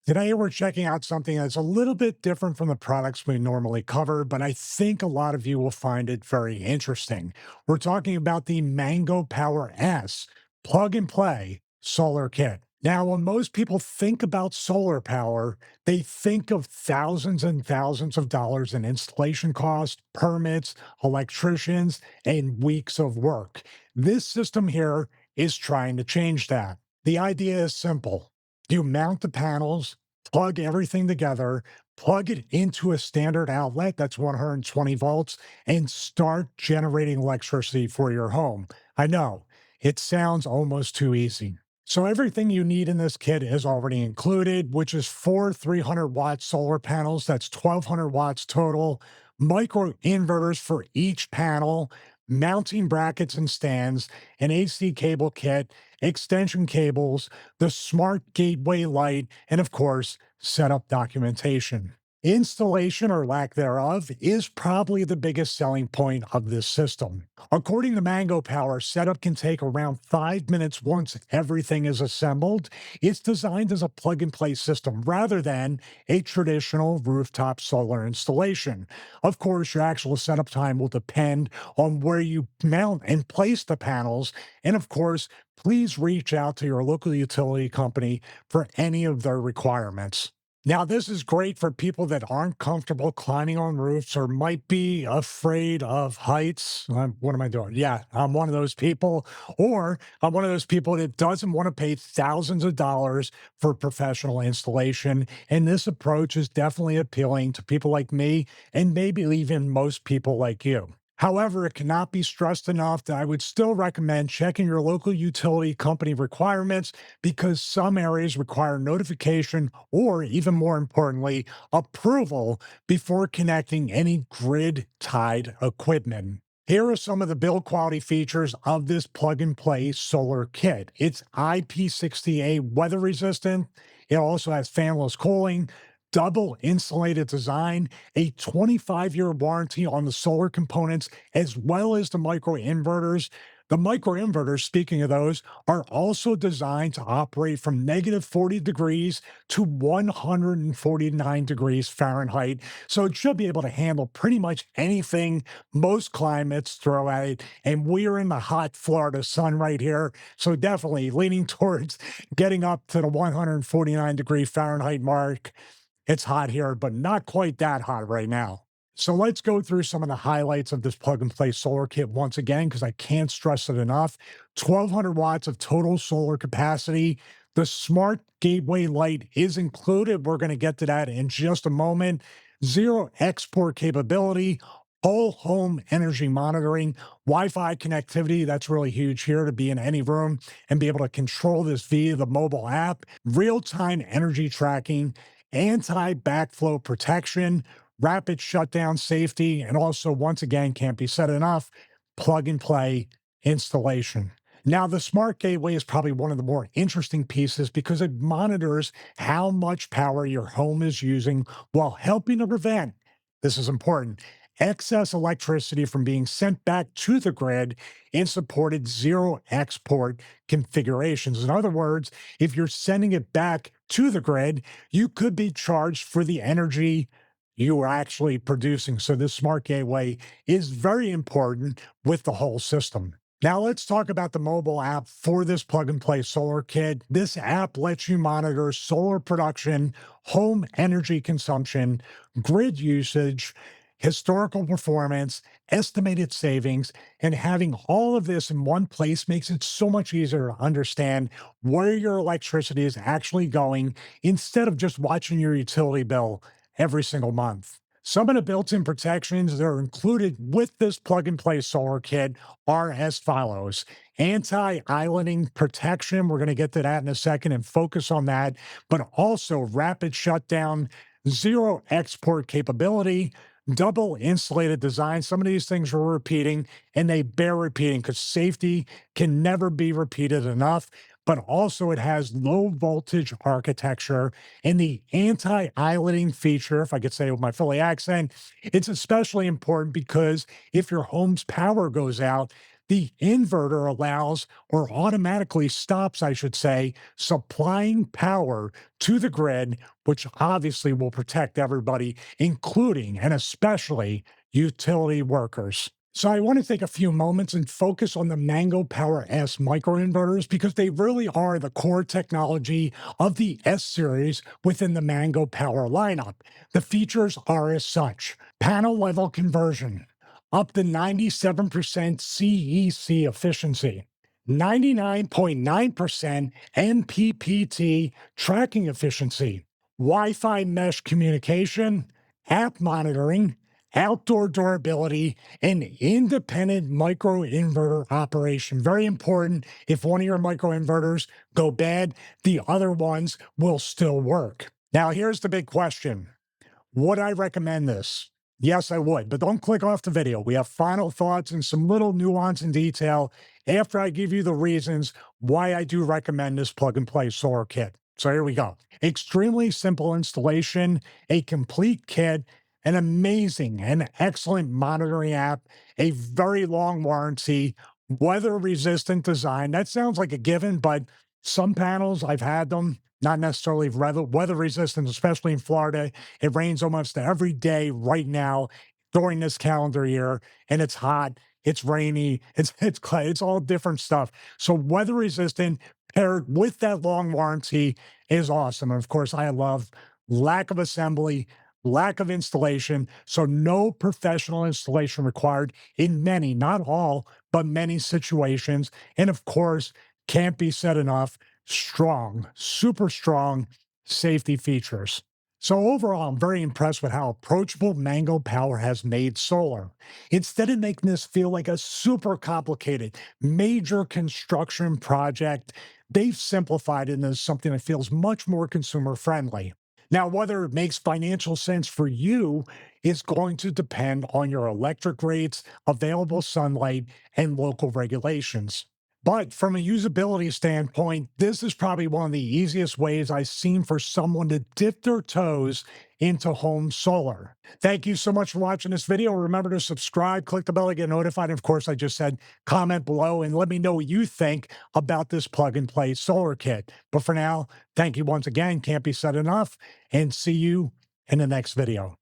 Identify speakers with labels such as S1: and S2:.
S1: Today, we're checking out something that's a little bit different from the products we normally cover, but I think a lot of you will find it very interesting. We're talking about the Mango Power S plug and play solar kit. Now, when most people think about solar power, they think of thousands and thousands of dollars in installation costs, permits, electricians, and weeks of work. This system here is trying to change that. The idea is simple. You mount the panels, plug everything together, plug it into a standard outlet that's 120 volts, and start generating electricity for your home. I know it sounds almost too easy. So, everything you need in this kit is already included, which is four 300-watt solar panels. That's 1,200 watts total, micro inverters for each panel, mounting brackets and stands, an AC cable kit, extension cables, the smart gateway light, and of course, setup documentation. Installation or lack thereof is probably the biggest selling point of this system. According to Mango Power, setup can take around 5 minutes once everything is assembled. It's designed as a plug and play system rather than a traditional rooftop solar installation. Of course, your actual setup time will depend on where you mount and place the panels. And of course, please reach out to your local utility company for any of their requirements. Now, this is great for people that aren't comfortable climbing on roofs or might be afraid of heights. What am I doing? Yeah, I'm one of those people. Or I'm one of those people that doesn't want to pay thousands of dollars for professional installation. And this approach is definitely appealing to people like me and maybe even most people like you. However, it cannot be stressed enough that I would still recommend checking your local utility company requirements because some areas require notification or, even more importantly, approval before connecting any grid tied equipment. Here are some of the build quality features of this plug and play solar kit. It's IP60A weather resistant. It also has fanless cooling, double insulated design, a 25-year warranty on the solar components, as well as the micro inverters. The micro inverters, speaking of those, are also designed to operate from negative 40 degrees to 149 degrees Fahrenheit. So it should be able to handle pretty much anything most climates throw at it. And we are in the hot Florida sun right here. So definitely leaning towards getting up to the 149-degree Fahrenheit mark. It's hot here, but not quite that hot right now. So let's go through some of the highlights of this plug and play solar kit once again, because I can't stress it enough. 1,200 watts of total solar capacity. The smart gateway light is included. We're going to get to that in just a moment. Zero export capability, whole home energy monitoring, Wi Fi connectivity. That's really huge here to be in any room and be able to control this via the mobile app, real time energy tracking, anti backflow protection, rapid shutdown safety, and also, once again, can't be said enough, plug and play installation. Now, the smart gateway is probably one of the more interesting pieces because it monitors how much power your home is using while helping to prevent, this is important, excess electricity from being sent back to the grid in supported zero export configurations. In other words, if you're sending it back to the grid, you could be charged for the energy you are actually producing. So, this smart gateway is very important with the whole system. Now, let's talk about the mobile app for this plug and play solar kit. This app lets you monitor solar production, home energy consumption, grid usage, historical performance, estimated savings, and having all of this in one place makes it so much easier to understand where your electricity is actually going instead of just watching your utility bill every single month. Some of the built in protections that are included with this plug and play solar kit are as follows: anti islanding protection. We're going to get to that in a second and focus on that, but also rapid shutdown, zero export capability, double insulated design. Some of these things are repeating and they bear repeating because safety can never be repeated enough. But also, it has low voltage architecture and the anti islanding feature, if I could say it with my Philly accent. It's especially important because if your home's power goes out, The inverter allows, or automatically stops, I should say, supplying power to the grid, which obviously will protect everybody, including and especially utility workers. So I want to take a few moments and focus on the Mango Power S microinverters because they really are the core technology of the S series within the Mango Power lineup. The features are as such: panel level conversion, up to 97% CEC efficiency, 99.9% MPPT tracking efficiency, Wi Fi mesh communication, app monitoring, outdoor durability, and independent microinverter operation. Very important. If one of your microinverters go bad, the other ones will still work. Now, here's the big question. Would I recommend this? Yes, I would, but don't click off the video. We have final thoughts and some little nuance and detail after I give you the reasons why I do recommend this plug and play solar kit. So here we go. Extremely simple installation, a complete kit, an amazing and excellent monitoring app, a very long warranty, weather resistant design. That sounds like a given, but some panels, I've had them, not necessarily weather resistant, especially in Florida. It rains almost every day right now during this calendar year, and it's hot, it's rainy, it's all different stuff. So weather resistant paired with that long warranty is awesome. And of course, I love lack of assembly, lack of installation. So no professional installation required in many, not all, but many situations. And of course, can't be said enough, strong, super strong safety features. So overall, I'm very impressed with how approachable Mango Power has made solar. Instead of making this feel like a super complicated, major construction project, they've simplified it into something that feels much more consumer friendly. Now, whether it makes financial sense for you is going to depend on your electric rates, available sunlight, and local regulations. But from a usability standpoint, this is probably one of the easiest ways I've seen for someone to dip their toes into home solar. Thank you so much for watching this video. Remember to subscribe, click the bell to get notified. And of course, I just said comment below and let me know what you think about this plug and play solar kit. But for now, thank you once again. Can't be said enough. And see you in the next video.